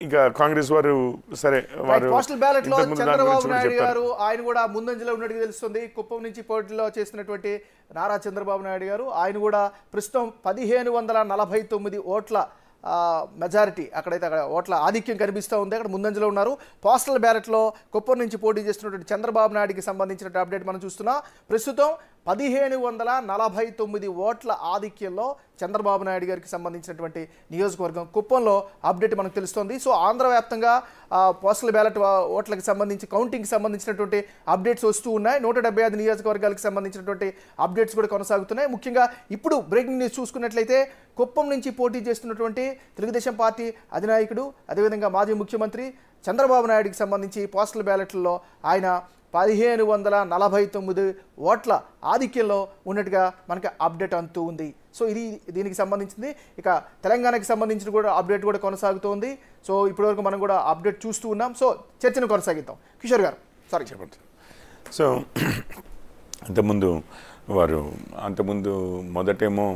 ఇంకా కాంగ్రెస్ వారు సరే వారు పోస్టల్ బ్యాలెట్ లో చంద్రబాబు నాయుడు గారు ఆయన కూడా ముందంజలో ఉన్నట్టుగా తెలుస్తుంది. కుప్పం నుంచి పోటీలో చేస్తున్నటువంటి నారా చంద్రబాబు నాయుడు గారు ఆయన కూడా ప్రస్తుతం 1549 ఓట్ల మెజారిటీ అక్కడ ఓట్ల ఆధిక్యం కనిపిస్తూ ఉంది. అక్కడ ముందంజలో ఉన్నారు. పోస్టల్ బ్యాలెట్లో కుప్పం నుంచి పోటీ చేస్తున్నటువంటి చంద్రబాబు నాయుడుకి సంబంధించిన అప్డేట్ మనం చూస్తున్నాం. ప్రస్తుతం 1549 ఓట్ల ఆధిక్యంలో చంద్రబాబు నాయుడు గారికి సంబంధించినటువంటి నియోజకవర్గం కుప్పంలో అప్డేట్ మనకు తెలుస్తోంది. సో ఆంధ్ర వ్యాప్తంగా పోస్టల్ బ్యాలెట్ ఓట్లకు సంబంధించి కౌంటింగ్కి సంబంధించినటువంటి అప్డేట్స్ వస్తూ ఉన్నాయి. 175 నియోజకవర్గాలకు సంబంధించినటువంటి అప్డేట్స్ కూడా కొనసాగుతున్నాయి. ముఖ్యంగా ఇప్పుడు బ్రేకింగ్ న్యూస్ చూసుకున్నట్లయితే కుప్పం నుంచి పోటీ చేస్తున్నటువంటి తెలుగుదేశం పార్టీ అధినాయకుడు అదేవిధంగా మాజీ ముఖ్యమంత్రి చంద్రబాబు నాయుడుకి సంబంధించి పోస్టల్ బ్యాలెట్లలో ఆయన 1549 ఓట్ల ఆధిక్యంలో ఉన్నట్టుగా మనకి అప్డేట్ అంతూ ఉంది. సో ఇది దీనికి సంబంధించింది. ఇక తెలంగాణకి సంబంధించిన కూడా అప్డేట్ కూడా కొనసాగుతోంది. సో ఇప్పటివరకు మనం కూడా అప్డేట్ చూస్తూ ఉన్నాం. సో చర్చను కొనసాగిద్దాం. కిషోర్ గారు సారీ చెప్పండి. సో అంతకుముందు మొదటేమో